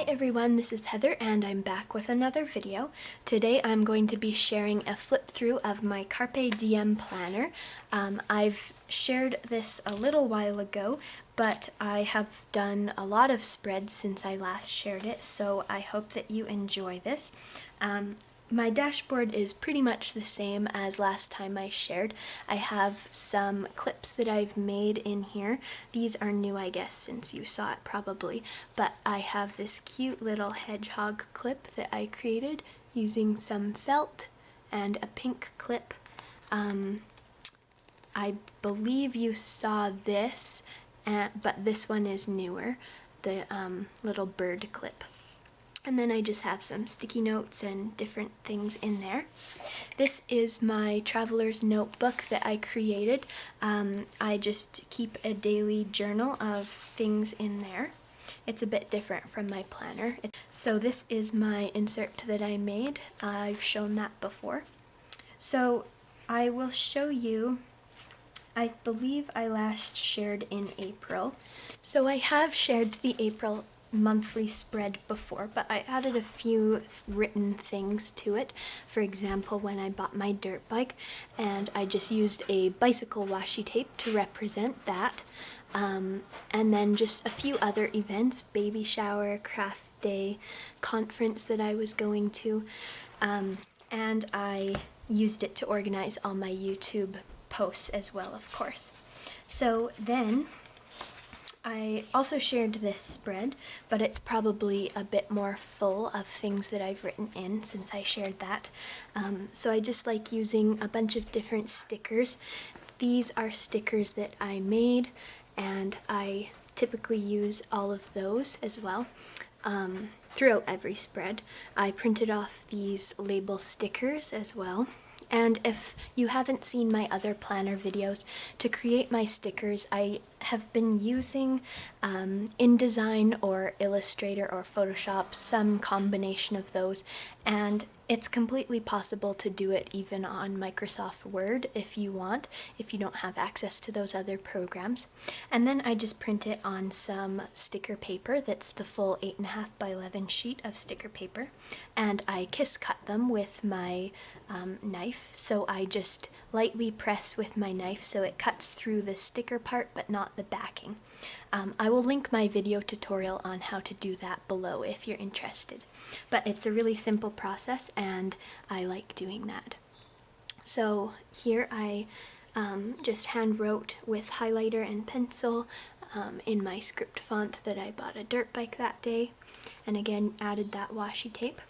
Hi everyone, this is Heather and I'm back with another video. Today I'm going to be sharing a flip through of my Carpe Diem planner. I've shared this a little while ago, but I have done a lot of spreads since I last shared it, so I hope that you enjoy this. My dashboard is pretty much the same as last time I shared. I have some clips that I've made in here. These are new, I guess, since you saw it probably, but I have this cute little hedgehog clip that I created using some felt and a pink clip. I believe you saw this, but this one is newer, the little bird clip. And then I just have some sticky notes and different things in there. This is my traveler's notebook that I created. I just keep a daily journal of things in there. It's a bit different from my planner. So this is my insert that I made. I've shown that before. So I will show you, I believe I last shared in April. So I have shared the April monthly spread before, but I added a few written things to it. For example, when I bought my dirt bike, and I just used a bicycle washi tape to represent that. And then just a few other events, baby shower, craft day, conference that I was going to, and I used it to organize all my YouTube posts as well, of course. So then I also shared this spread, but it's probably a bit more full of things that I've written in since I shared that. So I just like using a bunch of different stickers. These are stickers that I made, and I typically use all of those as well. Throughout every spread. I printed off these label stickers as well. And if you haven't seen my other planner videos, to create my stickers, I have been using InDesign or Illustrator or Photoshop, some combination of those, and it's completely possible to do it even on Microsoft Word if you want, if you don't have access to those other programs. And then I just print it on some sticker paper that's the full 8.5 by 11 sheet of sticker paper, and I kiss cut them with my knife. So I just lightly press with my knife so it cuts through the sticker part but not the backing. I will link my video tutorial on how to do that below if you're interested. But it's a really simple process and I like doing that. So here I just hand wrote with highlighter and pencil in my script font that I bought a dirt bike that day, and again added that washi tape.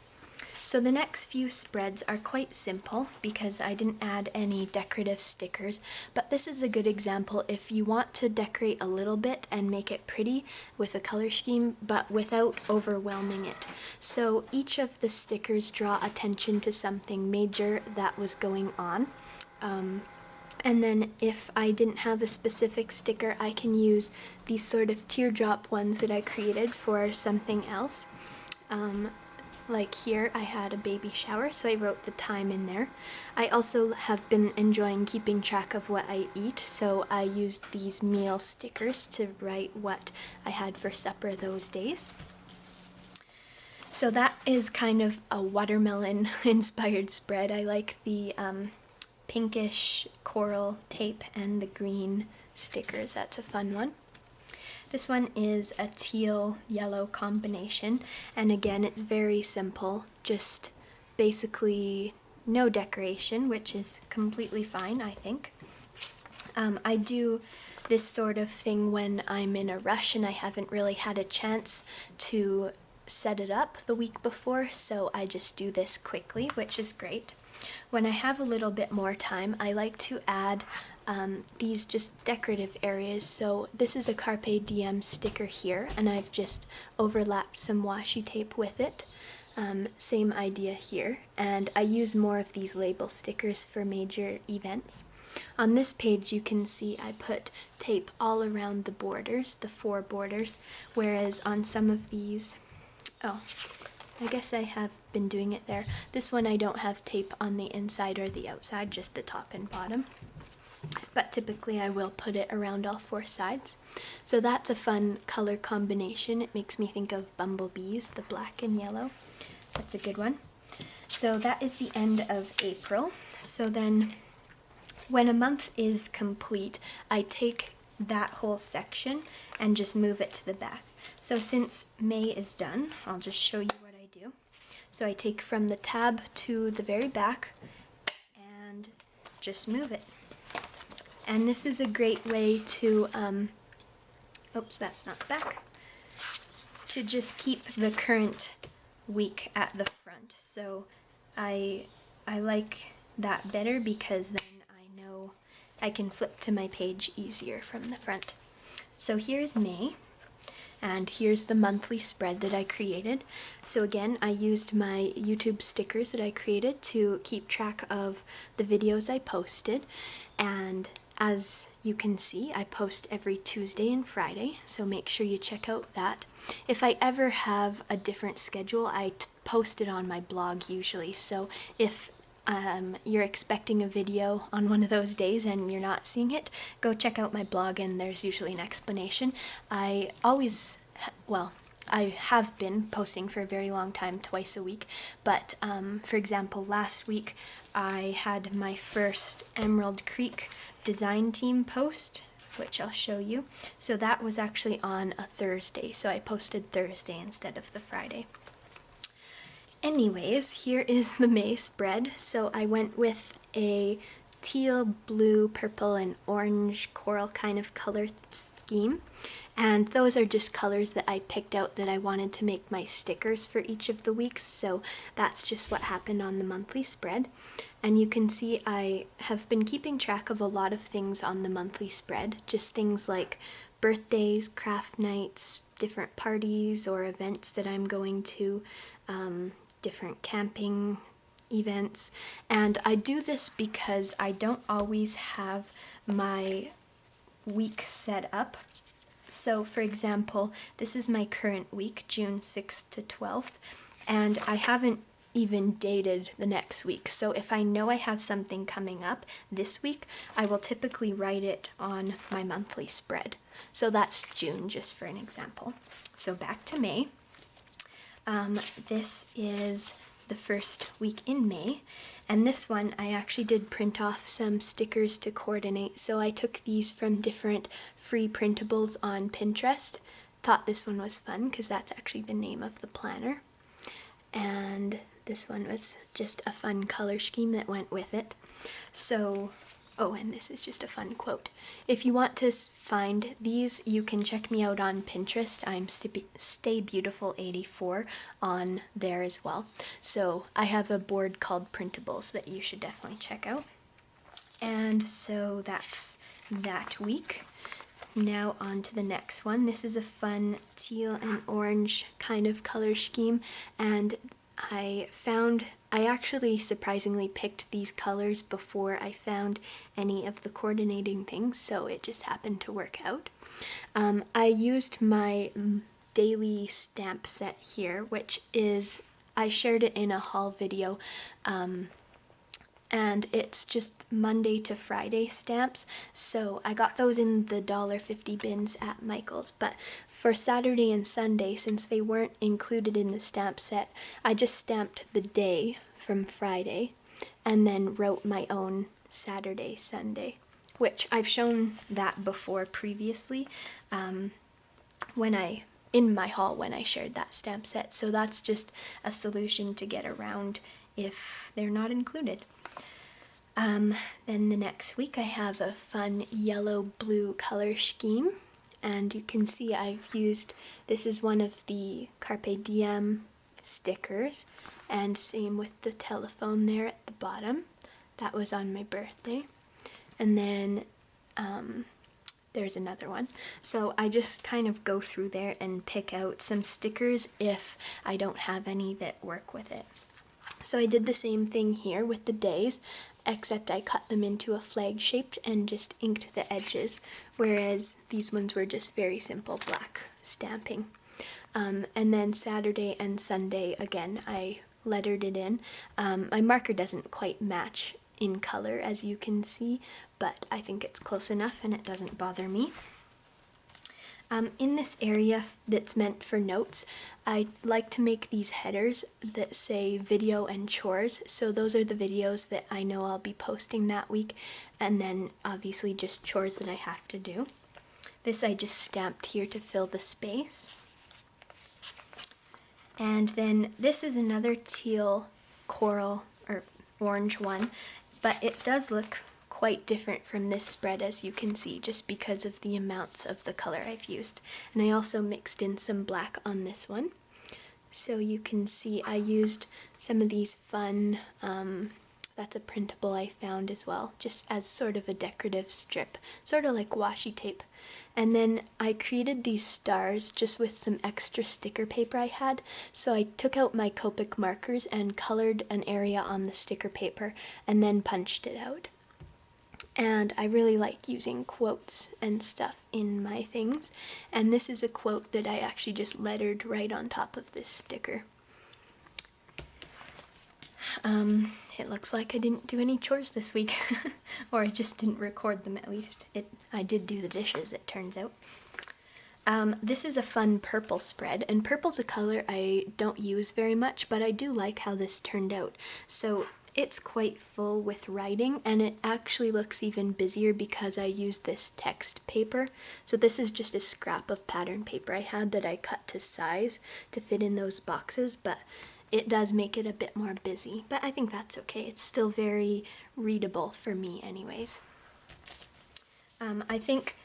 So the next few spreads are quite simple because I didn't add any decorative stickers, but this is a good example if you want to decorate a little bit and make it pretty with a color scheme, but without overwhelming it. So each of the stickers draw attention to something major that was going on. And then if I didn't have a specific sticker, I can use these sort of teardrop ones that I created for something else. Like here, I had a baby shower, so I wrote the time in there. I also have been enjoying keeping track of what I eat, so I used these meal stickers to write what I had for supper those days. So that is kind of a watermelon-inspired spread. I like the pinkish coral tape and the green stickers. That's a fun one. This one is a teal-yellow combination, and again it's very simple, just basically no decoration, which is completely fine, I think. I do this sort of thing when I'm in a rush and I haven't really had a chance to set it up the week before, so I just do this quickly, which is great. When I have a little bit more time, I like to add these just decorative areas. So this is a Carpe Diem sticker here, and I've just overlapped some washi tape with it. Same idea here, and I use more of these label stickers for major events. On this page you can see I put tape all around the borders, the 4 borders, whereas on some of these, I guess I have been doing it there. This one I don't have tape on the inside or the outside, just the top and bottom. but typically I will put it around all 4 sides. So that's a fun color combination. It makes me think of bumblebees, the black and yellow. That's a good one. So that is the end of April. So then when a month is complete, I take that whole section and just move it to the back. So since May is done, I'll just show you what I do. So I take from the tab to the very back and just move it. And this is a great way to, oops, that's not the back, to just keep the current week at the front. So I like that better because then I know I can flip to my page easier from the front. So here's May, and here's the monthly spread that I created. So again, I used my YouTube stickers that I created to keep track of the videos I posted, and as you can see, I post every Tuesday and Friday, so make sure you check out that. If I ever have a different schedule, I post it on my blog usually, so if you're expecting a video on one of those days and you're not seeing it, go check out my blog and there's usually an explanation. I have been posting for a very long time, twice a week, but for example, last week I had my first Emerald Creek design team post, which I'll show you. So that was actually on a Thursday, so I posted Thursday instead of the Friday. Anyways, here is the May spread. So I went with a teal, blue, purple, and orange coral kind of color scheme. And those are just colors that I picked out that I wanted to make my stickers for each of the weeks. So that's just what happened on the monthly spread. And you can see I have been keeping track of a lot of things on the monthly spread. Just things like birthdays, craft nights, different parties or events that I'm going to, different camping events. And I do this because I don't always have my week set up. So for example, this is my current week, June 6th to 12th, and I haven't even dated the next week. So if I know I have something coming up this week, I will typically write it on my monthly spread. So that's June, just for an example. So back to May. This is the first week in May, and this one I actually did print off some stickers to coordinate. So I took these from different free printables on Pinterest. Thought this one was fun because that's actually the name of the planner, and this one was just a fun color scheme that went with it. So, oh, and this is just a fun quote. If you want to find these, you can check me out on Pinterest. I'm Stay Beautiful 84 on there as well. So I have a board called Printables that you should definitely check out. And so that's that week. Now on to the next one. This is a fun teal and orange kind of color scheme, and I actually surprisingly picked these colors before I found any of the coordinating things, so it just happened to work out. I used my daily stamp set here, which is, I shared it in a haul video, and it's just Monday to Friday stamps, so I got those in the $1.50 bins at Michael's. But for Saturday and Sunday, since they weren't included in the stamp set, I just stamped the day from Friday and then wrote my own Saturday, Sunday, which I've shown that before previously in my haul when I shared that stamp set. So that's just a solution to get around if they're not included. Then the next week I have a fun yellow-blue color scheme, and you can see I've used, this is one of the Carpe Diem stickers, and same with the telephone there at the bottom. That was on my birthday. And then there's another one. So I just kind of go through there and pick out some stickers if I don't have any that work with it. So I did the same thing here with the days, except I cut them into a flag shape and just inked the edges, whereas these ones were just very simple black stamping. And then Saturday and Sunday, again, I lettered it in. My marker doesn't quite match in color, as you can see, but I think it's close enough and it doesn't bother me. In this area that's meant for notes, I like to make these headers that say video and chores. So those are the videos that I know I'll be posting that week, and then obviously just chores that I have to do. This I just stamped here to fill the space. And then this is another teal coral or orange one, but it does look quite different from this spread, as you can see, just because of the amounts of the color I've used. And I also mixed in some black on this one. So you can see I used some of these fun, that's a printable I found as well, just as sort of a decorative strip, sort of like washi tape. And then I created these stars just with some extra sticker paper I had. So I took out my Copic markers and colored an area on the sticker paper and then punched it out. And I really like using quotes and stuff in my things. And this is a quote that I actually just lettered right on top of this sticker. It looks like I didn't do any chores this week, or I just didn't record them at least. I did do the dishes, it turns out. This is a fun purple spread, and purple's a color I don't use very much, but I do like how this turned out. So it's quite full with writing, and it actually looks even busier because I used this text paper. So this is just a scrap of pattern paper I had that I cut to size to fit in those boxes, but it does make it a bit more busy. But I think that's okay. It's still very readable for me anyways. I think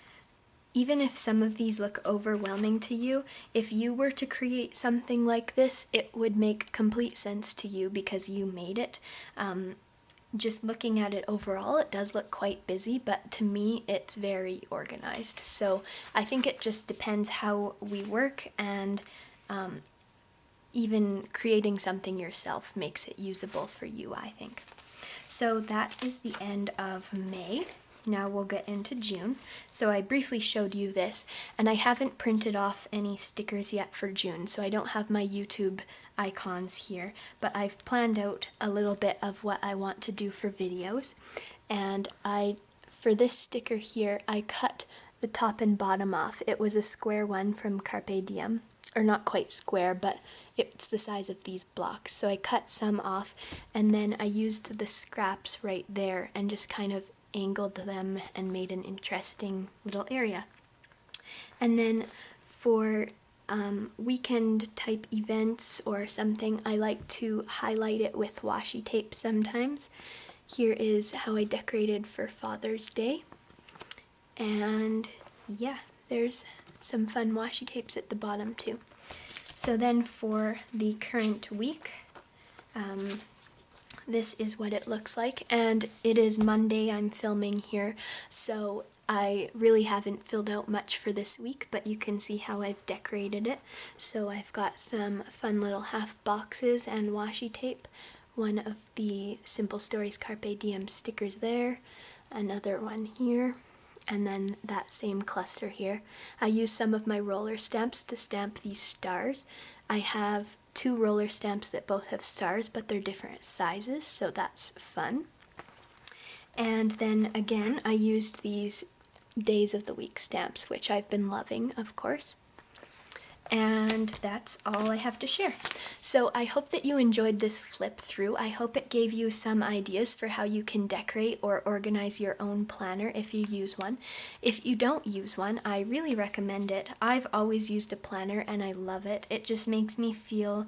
even if some of these look overwhelming to you, if you were to create something like this, it would make complete sense to you because you made it. Just looking at it overall, it does look quite busy, but to me, it's very organized. So I think it just depends how we work, and even creating something yourself makes it usable for you, I think. So that is the end of May. Now we'll get into June. So I briefly showed you this, and I haven't printed off any stickers yet for June, so I don't have my YouTube icons here, but I've planned out a little bit of what I want to do for videos. And for this sticker here, I cut the top and bottom off. It was a square one from Carpe Diem, or not quite square, but it's the size of these blocks. So I cut some off, and then I used the scraps right there and just kind of angled them and made an interesting little area. And then for weekend type events or something, I like to highlight it with washi tape sometimes. Here is how I decorated for Father's Day. And yeah, there's some fun washi tapes at the bottom too. So then for the current week, this is what it looks like, and it is Monday I'm filming here, so I really haven't filled out much for this week, but you can see how I've decorated it. So I've got some fun little half boxes and washi tape, one of the Simple Stories Carpe Diem stickers there, another one here, and then that same cluster here. I used some of my roller stamps to stamp these stars. I have 2 roller stamps that both have stars, but they're different sizes, so that's fun. And then again, I used these days of the week stamps, which I've been loving, of course. And that's all I have to share. So I hope that you enjoyed this flip through. I hope it gave you some ideas for how you can decorate or organize your own planner if you use one. If you don't use one, I really recommend it. I've always used a planner and I love it. It just makes me feel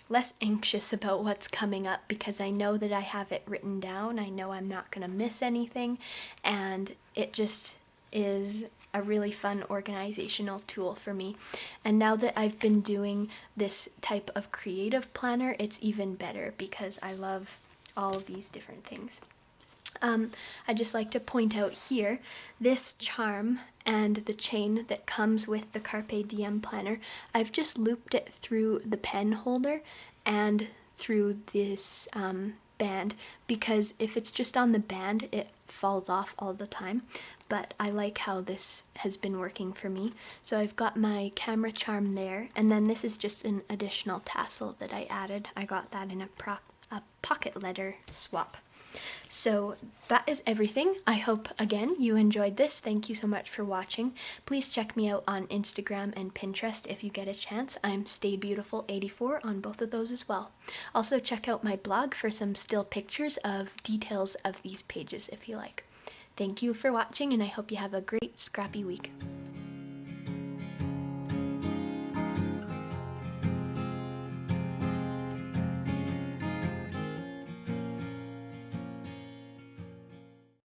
less anxious about what's coming up because I know that I have it written down. I know I'm not going to miss anything, and it just is a really fun organizational tool for me. And now that I've been doing this type of creative planner, it's even better because I love all of these different things. I'd just like to point out here, this charm and the chain that comes with the Carpe Diem planner, I've just looped it through the pen holder and through this band, because if it's just on the band, it falls off all the time. But I like how this has been working for me. So I've got my camera charm there, and then this is just an additional tassel that I added. I got that in a a pocket letter swap. So that is everything. I hope, again, you enjoyed this. Thank you so much for watching. Please check me out on Instagram and Pinterest if you get a chance. I'm StayBeautiful84 on both of those as well. Also, check out my blog for some still pictures of details of these pages if you like. Thank you for watching, and I hope you have a great scrappy week.